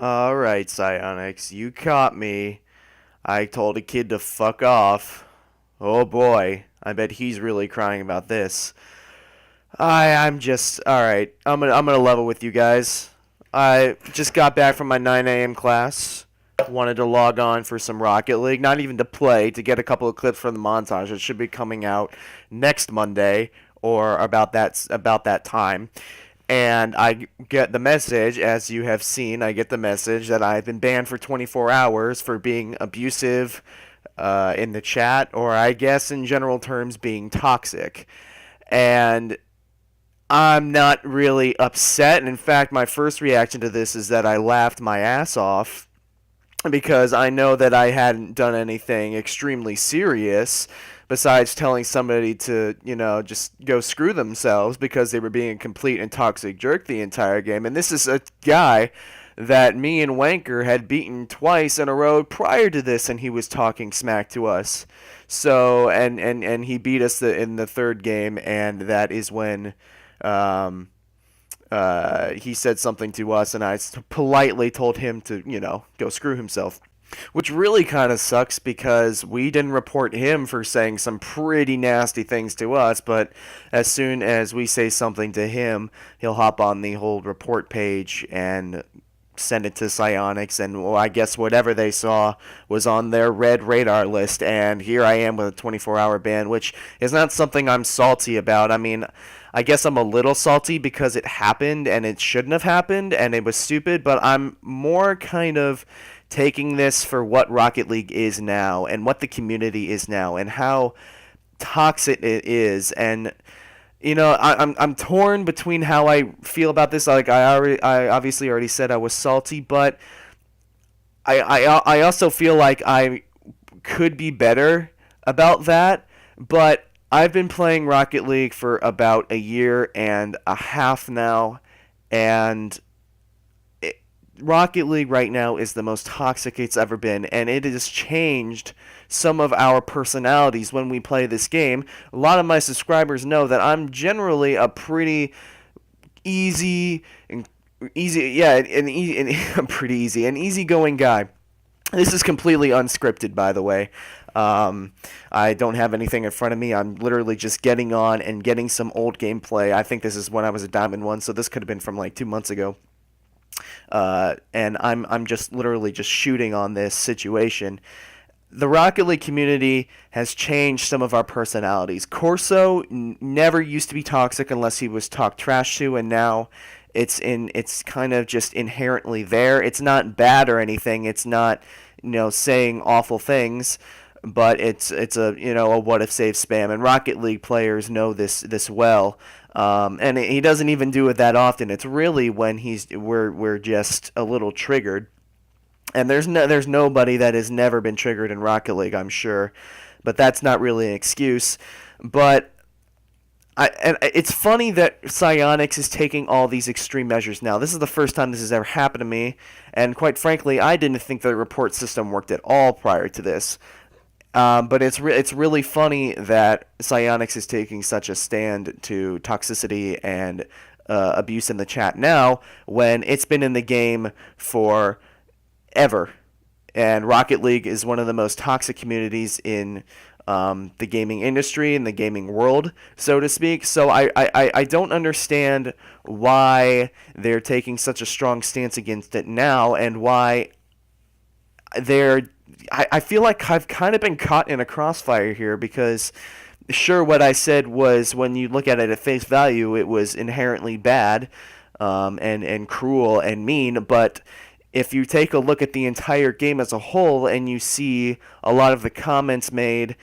All right, Psionics, you caught me. I told a kid to fuck off. Oh boy, I bet he's really crying about this. I'm just all right. I'm gonna level with you guys. I just got back from my 9 a.m. class. Wanted to log on for some Rocket League, not even to play, to get a couple of clips from the montage. It should be coming out next Monday or about that time. And I get the message, as you have seen, I get the message that I've been banned for 24 hours for being abusive in the chat, or I guess in general terms, being toxic. And I'm not really upset. And in fact, my first reaction to this is that I laughed my ass off because I know that I hadn't done anything extremely serious besides telling somebody to, just go screw themselves because they were being a complete and toxic jerk the entire game. And this is a guy that me and Wanker had beaten twice in a row prior to this, and he was talking smack to us. So, and he beat us in the third game, and that is when um, he said something to us, and I politely told him to, go screw himself. Which really kind of sucks because we didn't report him for saying some pretty nasty things to us, but as soon as we say something to him, he'll hop on the whole report page and send it to Psionics, and well, I guess whatever they saw was on their red radar list, and here I am with a 24-hour ban, which is not something I'm salty about. I mean, I guess I'm a little salty because it happened and it shouldn't have happened and it was stupid, but I'm more kind of taking this for what Rocket League is now and what the community is now and how toxic it is. And I'm torn between how I feel about this. Like I obviously already said I was salty, but I also feel like I could be better about that. But I've been playing Rocket League for about a year and a half now, and Rocket League right now is the most toxic it's ever been, and it has changed some of our personalities when we play this game. A lot of my subscribers know that I'm generally a pretty easy and I'm pretty easy, an easygoing guy. This is completely unscripted, by the way. I don't have anything in front of me. I'm literally just getting on and getting some old gameplay. I think this is when I was a Diamond 1, so this could have been from like 2 months ago. And I'm just literally just shooting on this situation. The Rocket League community has changed some of our personalities. Corso never used to be toxic unless he was talked trash to, and now it's kind of just inherently there. It's not bad or anything. It's not saying awful things, but it's a what if save spam, and Rocket League players know this well. And he doesn't even do it that often. It's really when we're just a little triggered. And there's nobody that has never been triggered in Rocket League, I'm sure, but that's not really an excuse. But and it's funny that Psionics is taking all these extreme measures now. This is the first time this has ever happened to me, and quite frankly, I didn't think the report system worked at all prior to this. But it's really funny that Psionics is taking such a stand to toxicity and abuse in the chat now when it's been in the game for ever. And Rocket League is one of the most toxic communities in the gaming industry, in the gaming world, so to speak. So I don't understand why they're taking such a strong stance against it now, and why I feel like I've kind of been caught in a crossfire here because, sure, what I said was, when you look at it at face value, it was inherently bad and cruel and mean, but if you take a look at the entire game as a whole and you see a lot of the comments made,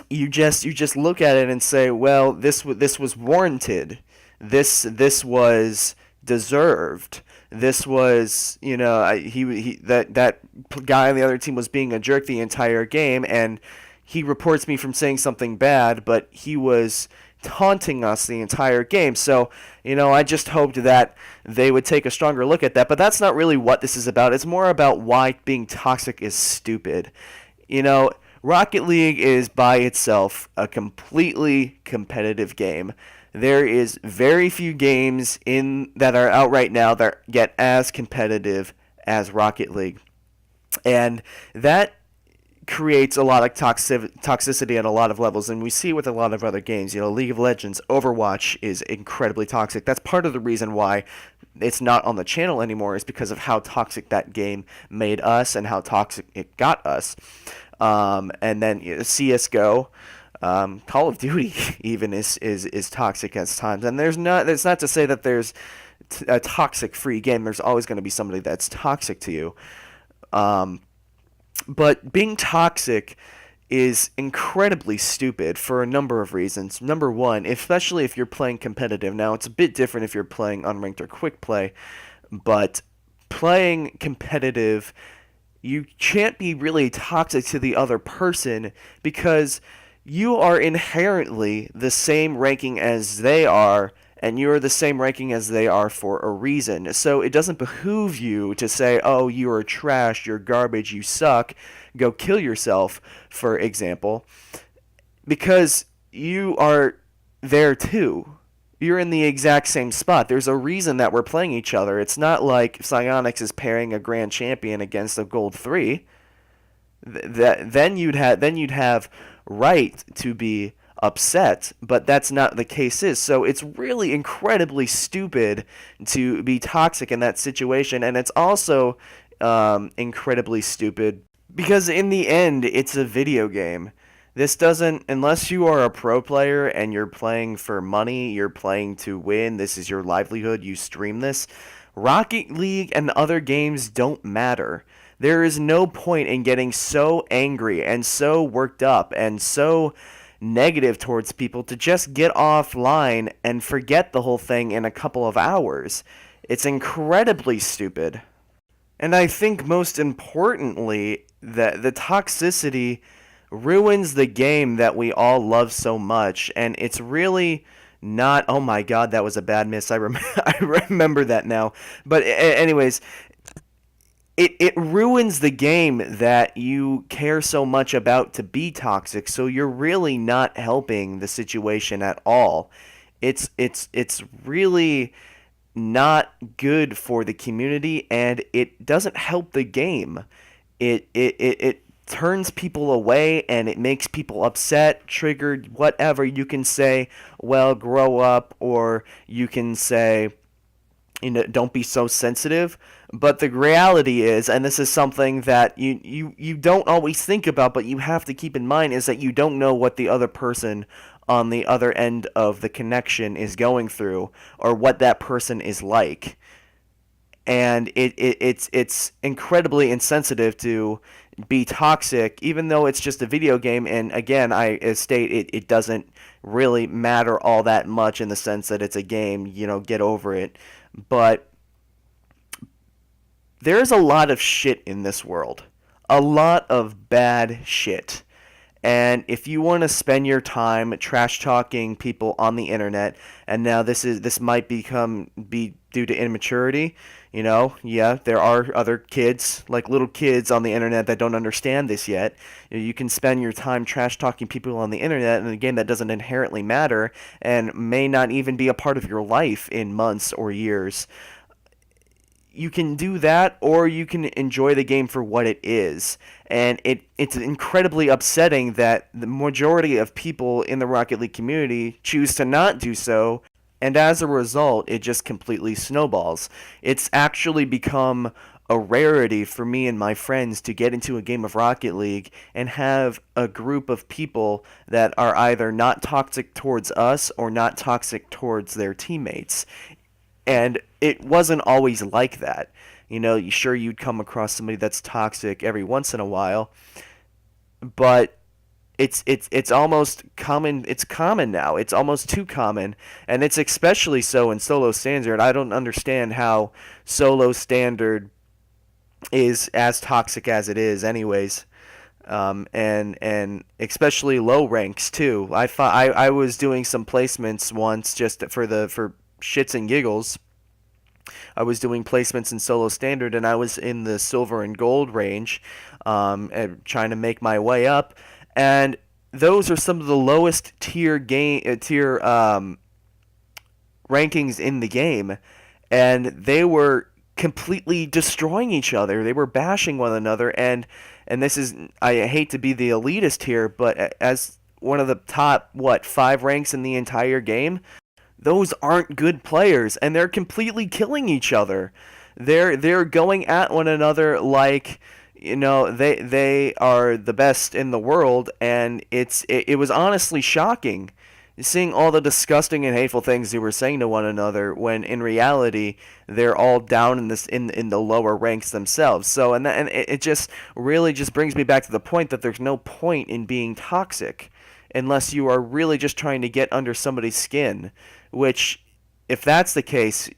you just look at it and say, well, this was warranted. This was deserved. This was, that guy on the other team was being a jerk the entire game, and he reports me from saying something bad, but he was taunting us the entire game. So, I just hoped that they would take a stronger look at that, but that's not really what this is about. It's more about why being toxic is stupid. Rocket League is by itself a completely competitive game. There is very few games in that are out right now that get as competitive as Rocket League. And that creates a lot of toxicity at a lot of levels, and we see with a lot of other games. League of Legends, Overwatch is incredibly toxic. That's part of the reason why it's not on the channel anymore, is because of how toxic that game made us and how toxic it got us. And then CS:GO, Call of Duty even is toxic at times. And it's not to say that there's a toxic free game. There's always going to be somebody that's toxic to you. But being toxic is incredibly stupid for a number of reasons. Number one, especially if you're playing competitive. Now, it's a bit different if you're playing unranked or quick play, but playing competitive, you can't be really toxic to the other person because you are inherently the same ranking as they are, and you're the same ranking as they are for a reason. So it doesn't behoove you to say, oh, you are trash, you're garbage, you suck, go kill yourself, for example, because you are there too. You're in the exact same spot. There's a reason that we're playing each other. It's not like Psyonix is pairing a Grand Champion against a Gold 3. Then you'd have right to be upset, but that's not the case is. So it's really incredibly stupid to be toxic in that situation, and it's also incredibly stupid because in the end, it's a video game. This doesn't, unless you are a pro player and you're playing for money, you're playing to win, this is your livelihood, you stream this, Rocket League and other games don't matter. There is no point in getting so angry and so worked up and so negative towards people to just get offline and forget the whole thing in a couple of hours. It's incredibly stupid. And I think most importantly, that the toxicity ruins the game that we all love so much, and it's really not, oh my god, that was a bad miss, I remember that now. But anyways, it ruins the game that you care so much about to be toxic, so you're really not helping the situation at all. It's really not good for the community, and it doesn't help the game. It turns people away, and it makes people upset, triggered, whatever. You can say, well, grow up, or you can say, don't be so sensitive. But the reality is, and this is something that you don't always think about, but you have to keep in mind, is that you don't know what the other person on the other end of the connection is going through, or what that person is like. And it's incredibly insensitive to be toxic, even though it's just a video game. And again, I state it doesn't really matter all that much in the sense that it's a game, get over it. But there's a lot of shit in this world. A lot of bad shit. And if you want to spend your time trash talking people on the internet, and now this might be due to immaturity, yeah, there are other kids, like little kids on the internet that don't understand this yet. You can spend your time trash talking people on the internet in a game that doesn't inherently matter and may not even be a part of your life in months or years. You can do that, or you can enjoy the game for what it is. And it's incredibly upsetting that the majority of people in the Rocket League community choose to not do so, and as a result, it just completely snowballs. It's actually become a rarity for me and my friends to get into a game of Rocket League and have a group of people that are either not toxic towards us or not toxic towards their teammates. And it wasn't always like that. Sure, you'd come across somebody that's toxic every once in a while, but it's almost common. It's common now. It's almost too common, and it's especially so in solo standard. I don't understand how solo standard is as toxic as it is, anyways. And especially low ranks too. I was doing some placements once just for shits and giggles. I was doing placements in solo standard, and I was in the silver and gold range, and trying to make my way up. and those are some of the lowest tier rankings in the game, and they were completely destroying each other. They were bashing one another, and this is, I hate to be the elitist here, but as one of the top 5 ranks in the entire game, those aren't good players, and they're completely killing each other. They're going at one another like, they are the best in the world, and it was honestly shocking seeing all the disgusting and hateful things they were saying to one another, when in reality they're all down in the lower ranks themselves. So, and it just really just brings me back to the point that there's no point in being toxic unless you are really just trying to get under somebody's skin, which, if that's the case,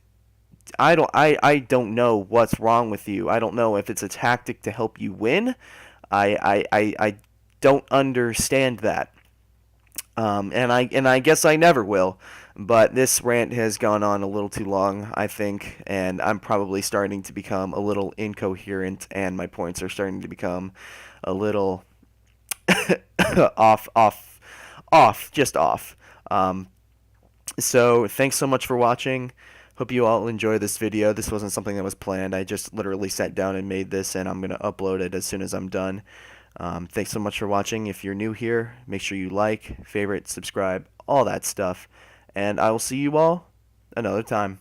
I don't know what's wrong with you. I don't know if it's a tactic to help you win. I don't understand that. And I guess I never will. But this rant has gone on a little too long, I think, and I'm probably starting to become a little incoherent, and my points are starting to become a little just off. So thanks so much for watching. Hope you all enjoy this video. This wasn't something that was planned. I just literally sat down and made this, and I'm going to upload it as soon as I'm done. Thanks so much for watching. If you're new here, make sure you like, favorite, subscribe, all that stuff. And I will see you all another time.